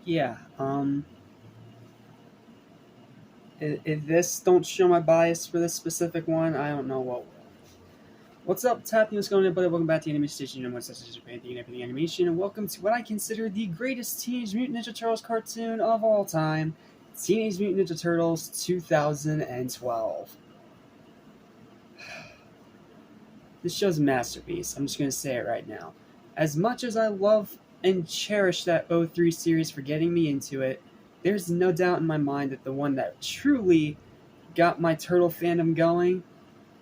Yeah, if this don't show my bias for this specific one, I don't know what will. What's up, Tap? What's going on, everybody? Welcome back to Anime Station and what's Japan and everything animation, and welcome to what I consider the greatest Teenage Mutant Ninja Turtles cartoon of all time, Teenage Mutant Ninja Turtles 2012. This show's a masterpiece. I'm just going to say it right now. As much as I love and cherish that '03 series for getting me into it, there's no doubt in my mind that the one that truly got my turtle fandom going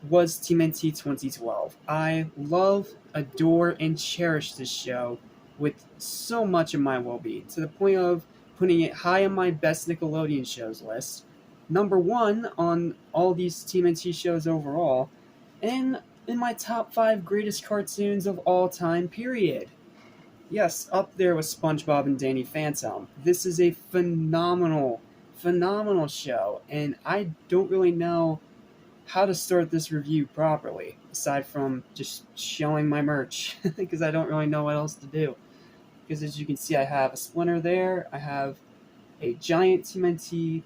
was TMNT 2012. I love, adore, and cherish this show with so much of my well-being, to the point of putting it high on my best Nickelodeon shows list, number one on all these TMNT shows overall, and in my top 5 greatest cartoons of all time, period. Yes, up there with SpongeBob and Danny Phantom. This is a phenomenal, phenomenal show, and I don't really know how to start this review properly, aside from just showing my merch, because I don't really know what else to do. Because as you can see, I have a Splinter there, I have a giant TMNT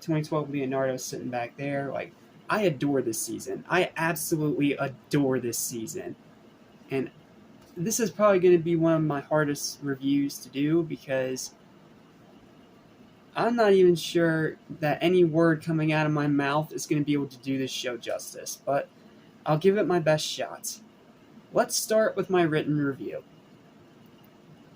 2012 Leonardo sitting back there. Like, I adore this season. I absolutely adore this season. And this is probably going to be one of my hardest reviews to do, because I'm not even sure that any word coming out of my mouth is going to be able to do this show justice, but I'll give it my best shot. Let's start with my written review.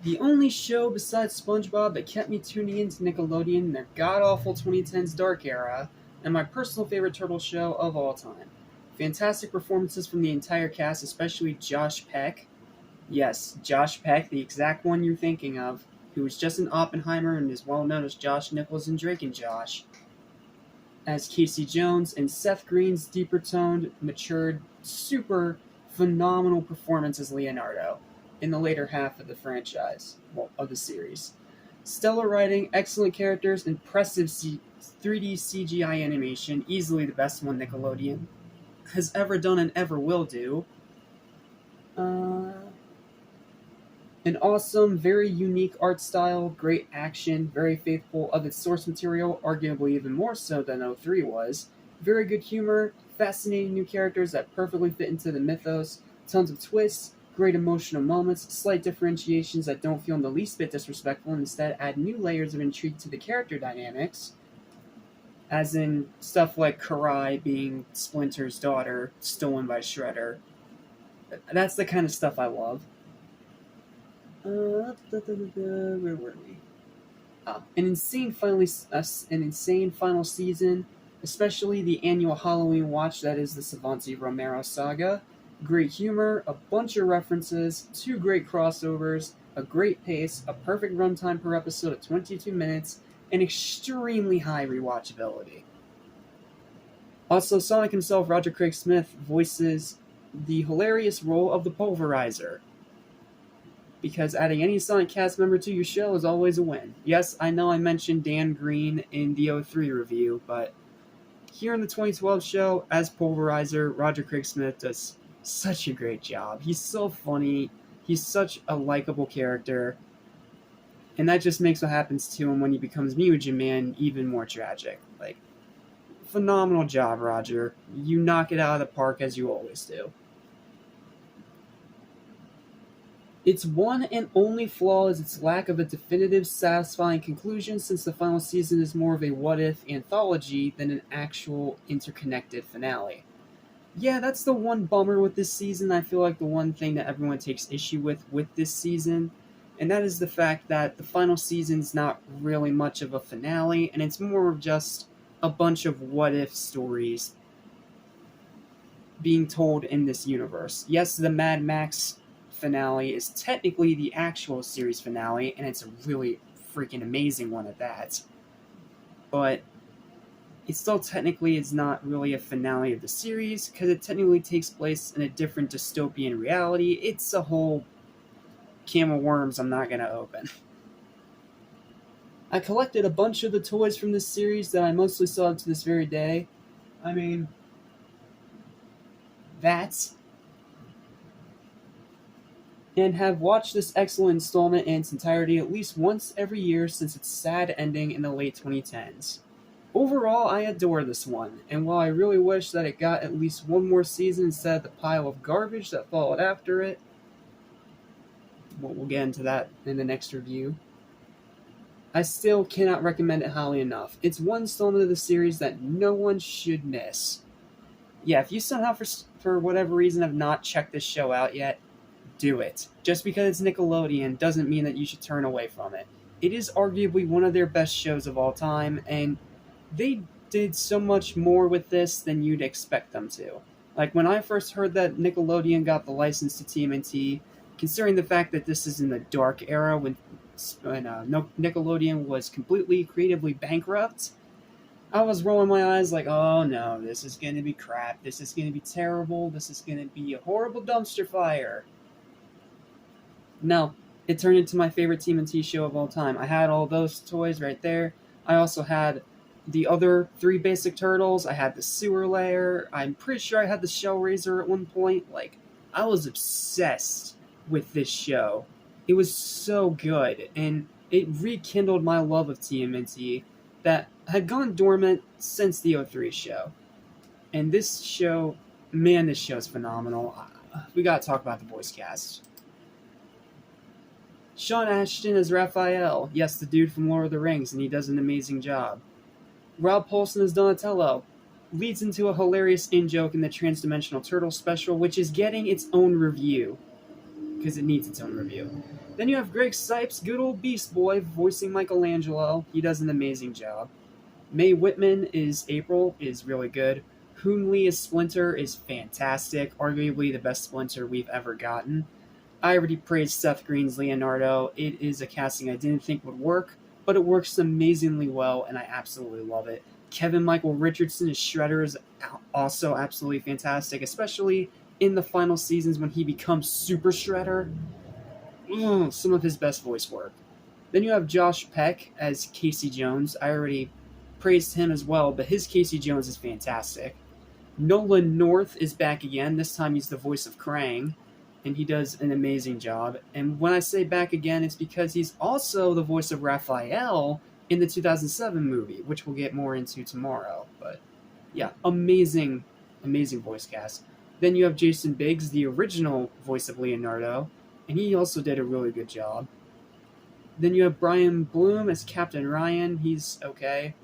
The only show besides SpongeBob that kept me tuning into Nickelodeon in their god-awful 2010s dark era, and my personal favorite turtle show of all time. Fantastic performances from the entire cast, especially Josh Peck. Yes, Josh Peck, the exact one you're thinking of, who was just in Oppenheimer and is well known as Josh Nichols in Drake and Josh, as Casey Jones, and Seth Green's deeper toned, matured, super phenomenal performance as Leonardo in the later half of the franchise, well, of the series. Stellar writing, excellent characters, impressive 3D CGI animation, easily the best one Nickelodeon has ever done and ever will do. An awesome, very unique art style, great action, very faithful of its source material, arguably even more so than '03 was. Very good humor, fascinating new characters that perfectly fit into the mythos, tons of twists, great emotional moments, slight differentiations that don't feel in the least bit disrespectful and instead add new layers of intrigue to the character dynamics, as in stuff like Karai being Splinter's daughter, stolen by Shredder. That's the kind of stuff I love. Where were we? An insane final season, especially the annual Halloween watch that is the Savanti Romero saga. Great humor, a bunch of references, 2 great crossovers, a great pace, a perfect runtime per episode at 22 minutes, and extremely high rewatchability. Also, Sonic himself, Roger Craig Smith, voices the hilarious role of the Pulverizer, because adding any Sonic cast member to your show is always a win. Yes, I know I mentioned Dan Green in the '03 review, but here in the 2012 show, as Pulverizer, Roger Craig Smith does such a great job. He's so funny, he's such a likable character, and that just makes what happens to him when he becomes Mutant Man even more tragic. Like, phenomenal job, Roger. You knock it out of the park as you always do. Its one and only flaw is its lack of a definitive, satisfying conclusion, since the final season is more of a what-if anthology than an actual interconnected finale. Yeah, that's the one bummer with this season. I feel like the one thing that everyone takes issue with this season, and that is the fact that the final season's not really much of a finale, and it's more of just a bunch of what-if stories being told in this universe. Yes, the Mad Max finale is technically the actual series finale, and it's a really freaking amazing one at that. But it still technically is not really a finale of the series, because it technically takes place in a different dystopian reality. It's a whole can of worms I'm not going to open. I collected a bunch of the toys from this series that I mostly still have to this very day. I mean, that's and have watched this excellent installment in its entirety at least once every year since its sad ending in the late 2010s. Overall, I adore this one, and while I really wish that it got at least one more season instead of the pile of garbage that followed after it, we'll get into that in the next review, I still cannot recommend it highly enough. It's one installment of the series that no one should miss. Yeah, if you somehow, for whatever reason, have not checked this show out yet, do it. Just because it's Nickelodeon doesn't mean that you should turn away from it. It is arguably one of their best shows of all time, and they did so much more with this than you'd expect them to. Like, when I first heard that Nickelodeon got the license to TMNT, considering the fact that this is in the dark era when Nickelodeon was completely creatively bankrupt, I was rolling my eyes like, oh no, this is going to be crap, this is going to be terrible, this is going to be a horrible dumpster fire. No, it turned into my favorite TMNT show of all time. I had all those toys right there. I also had the other 3 basic turtles. I had the sewer layer. I'm pretty sure I had the shell raiser at one point. Like, I was obsessed with this show. It was so good, and it rekindled my love of TMNT that had gone dormant since the 03 show. And this show, man, this show's phenomenal. We gotta talk about the voice cast. Sean Ashton as Raphael. Yes, the dude from Lord of the Rings, and he does an amazing job. Rob Paulsen as Donatello. Leads into a hilarious in-joke in the Transdimensional Turtle special, which is getting its own review. Because it needs its own review. Then you have Greg Sipes, good old Beast Boy, voicing Michelangelo. He does an amazing job. Mae Whitman is April, is really good. Hoon Lee as Splinter is fantastic, arguably the best Splinter we've ever gotten. I already praised Seth Green's Leonardo. It is a casting I didn't think would work, but it works amazingly well, and I absolutely love it. Kevin Michael Richardson as Shredder is also absolutely fantastic, especially in the final seasons when he becomes Super Shredder. Some of his best voice work. Then you have Josh Peck as Casey Jones. I already praised him as well, but his Casey Jones is fantastic. Nolan North is back again. This time he's the voice of Krang, and he does an amazing job. And when I say back again, it's because he's also the voice of Raphael in the 2007 movie, which we'll get more into tomorrow. But yeah, amazing, amazing voice cast. Then you have Jason Biggs, the original voice of Leonardo, and he also did a really good job. Then you have Brian Bloom as Captain Ryan. He's okay.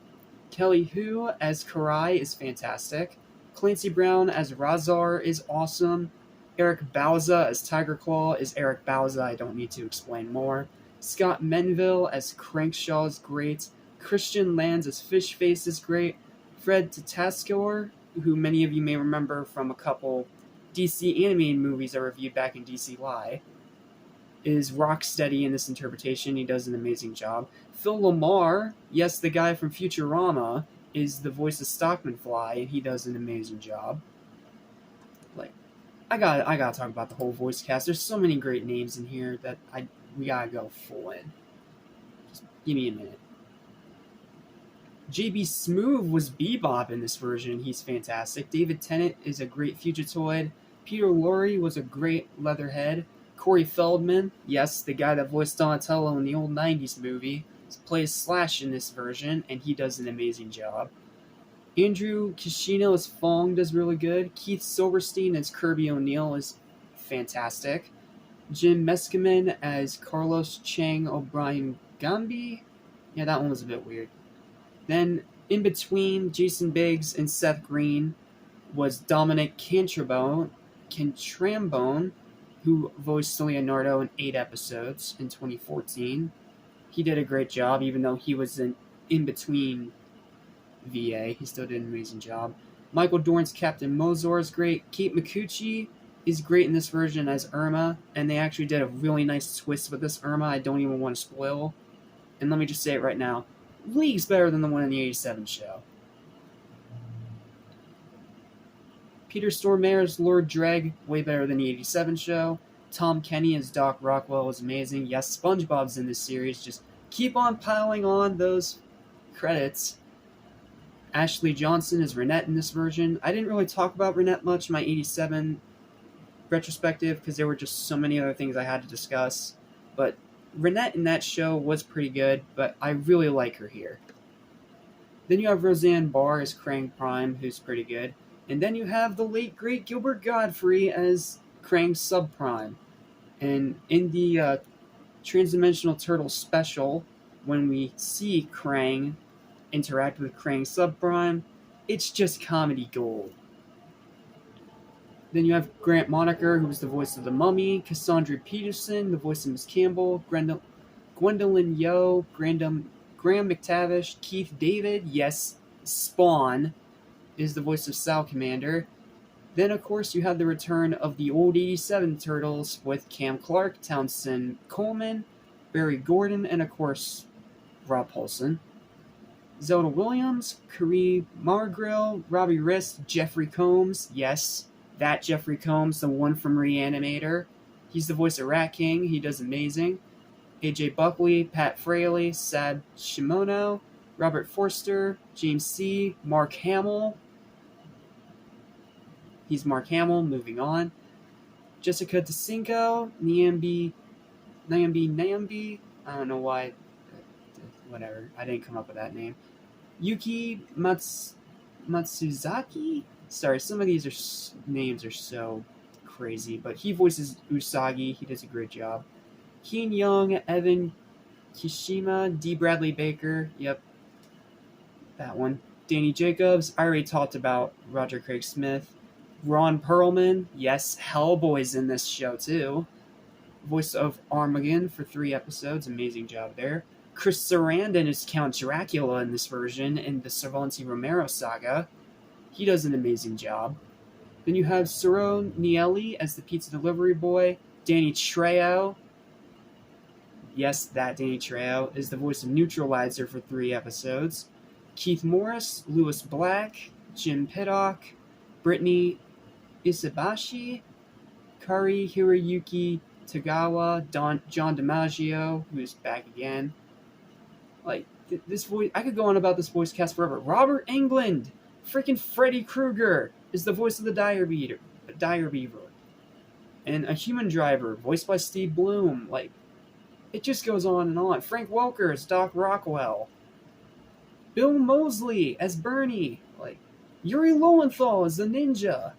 Kelly Hu as Karai is fantastic. Clancy Brown as Razar is awesome. Eric Bauza as Tiger Claw is Eric Bauza. I don't need to explain more. Scott Menville as Crankshaw is great. Christian Lands as Fishface is great. Fred Tatasciore, who many of you may remember from a couple DC animated movies I reviewed back in DC Live, is Rocksteady in this interpretation. He does an amazing job. Phil Lamar, yes, the guy from Futurama, is the voice of Stockman Fly, and he does an amazing job. Like, I gotta talk about the whole voice cast. There's so many great names in here that we gotta go full in. Just give me a minute. JB Smoove was Bebop in this version. He's fantastic. David Tennant is a great Fugitoid. Peter Lorre was a great Leatherhead. Corey Feldman, yes, the guy that voiced Donatello in the old 90s movie, plays Slash in this version, and he does an amazing job. Andrew Kishino as Fong does really good. Keith Silverstein as Kirby O'Neill is fantastic. Jim Meskimen as Carlos Chang O'Brien Gambi. Yeah, that one was a bit weird. Then, in between Jason Biggs and Seth Green was Dominic Cantrambone, who voiced Leonardo in 8 episodes in 2014. He did a great job, even though he was an in-between VA. He still did an amazing job. Michael Dorn's Captain Mozor is great. Kate Micucci is great in this version as Irma, and they actually did a really nice twist with this Irma I don't even want to spoil. And let me just say it right now. League's better than the one in the 87 show. Peter Stormare as Lord Dreg, way better than the 87 show. Tom Kenny as Doc Rockwell is amazing. Yes, SpongeBob's in this series. Just keep on piling on those credits. Ashley Johnson is Renette in this version. I didn't really talk about Renette much in my 87 retrospective because there were just so many other things I had to discuss. But Renette in that show was pretty good, but I really like her here. Then you have Roseanne Barr as Krang Prime, who's pretty good. And then you have the late, great Gilbert Gottfried as Krang Subprime. And in the Transdimensional Turtle special, when we see Krang interact with Krang Subprime, it's just comedy gold. Then you have Grant Moniker, who was the voice of the Mummy, Cassandra Peterson, the voice of Miss Campbell, Gwendolyn Yo, Graham McTavish, Keith David, yes, Spawn, is the voice of Salamander. Then, of course, you have the return of the old 87 Turtles with Cam Clark, Townsend Coleman, Barry Gordon, and, of course, Rob Paulson. Zelda Williams, Carrie Margrill, Robbie Rist, Jeffrey Combs, yes, that Jeffrey Combs, the one from Reanimator. He's the voice of Rat King. He does amazing. AJ Buckley, Pat Fraley, Sad Shimono, Robert Forster, James C., Mark Hamill. He's Mark Hamill, moving on. Jessica DeCinco, Nyambi. I don't know why. Whatever. I didn't come up with that name. Yuki Matsuzaki? Sorry, some of these names are so crazy, but he voices Usagi. He does a great job. Keen Young, Evan Kishima, D. Bradley Baker. Yep, that one. Danny Jacobs. I already talked about Roger Craig Smith. Ron Perlman. Yes, Hellboy's in this show too. Voice of Armageddon for 3 episodes. Amazing job there. Chris Sarandon is Count Dracula in this version in the Cervantes Romero saga. He does an amazing job. Then you have Ciro Nieli as the pizza delivery boy. Danny Trejo. Yes, that Danny Trejo is the voice of Neutralizer for 3 episodes. Keith Morris, Lewis Black, Jim Piddock, Brittany Isabashi, Kari Hiroyuki Tagawa, John DiMaggio, who's back again. Like, this voice, I could go on about this voice cast forever. Robert Englund, freaking Freddy Krueger, is the voice of the Dire Beaver. And a human driver, voiced by Steve Bloom. Like, it just goes on and on. Frank Welker as Doc Rockwell. Bill Moseley as Bernie. Like, Yuri Lowenthal as the ninja.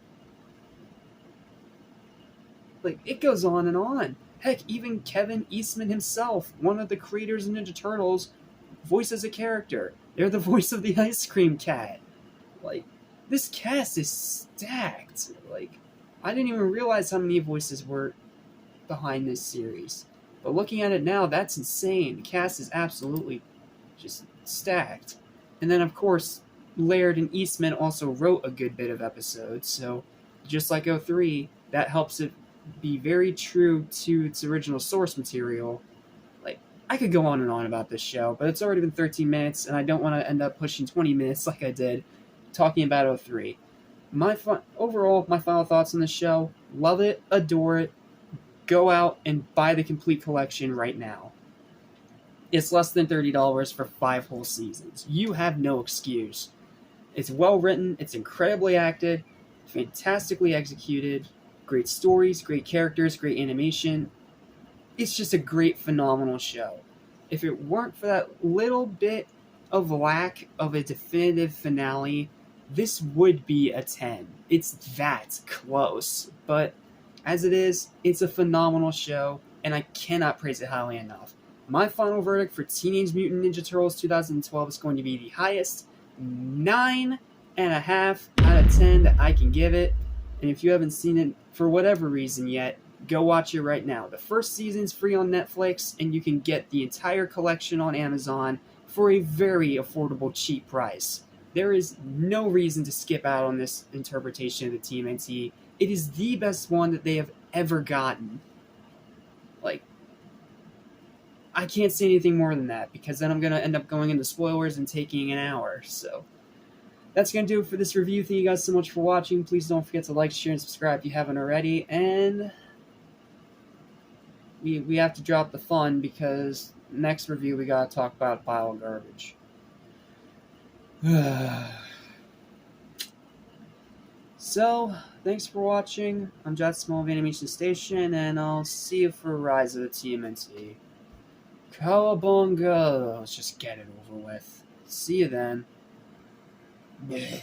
Like, it goes on and on. Heck, even Kevin Eastman himself, one of the creators of Ninja Turtles, voices a character. They're the voice of the Ice Cream Cat. Like, this cast is stacked. Like, I didn't even realize how many voices were behind this series. But looking at it now, that's insane. The cast is absolutely just stacked. And then, of course, Laird and Eastman also wrote a good bit of episodes, so just like 03, that helps it be very true to its original source material. Like, I could go on and on about this show, but it's already been 13 minutes, and I don't want to end up pushing 20 minutes like I did talking about 03. Overall, my final thoughts on this show: love it, adore it, go out and buy the complete collection right now. It's less than $30 for 5 whole seasons. You have no excuse. It's well written, it's incredibly acted, fantastically executed, great stories, great characters, great animation. It's just a great, phenomenal show. If it weren't for that little bit of lack of a definitive finale, this would be a 10. It's that close. But as it is, it's a phenomenal show, and I cannot praise it highly enough. My final verdict for Teenage Mutant Ninja Turtles 2012 is going to be the highest 9.5 out of 10 that I can give it. And if you haven't seen it for whatever reason yet, go watch it right now. The first season's free on Netflix, and you can get the entire collection on Amazon for a very affordable, cheap price. There is no reason to skip out on this interpretation of the TMNT. It is the best one that they have ever gotten. Like, I can't say anything more than that, because then I'm going to end up going into spoilers and taking an hour. So that's going to do it for this review. Thank you guys so much for watching. Please don't forget to like, share, and subscribe if you haven't already. And we have to drop the fun, because next review we got to talk about a pile of garbage. So, thanks for watching. I'm Jack Small of Animation Station, and I'll see you for Rise of the TMNT. Cowabunga! Let's just get it over with. See you then. Yeah.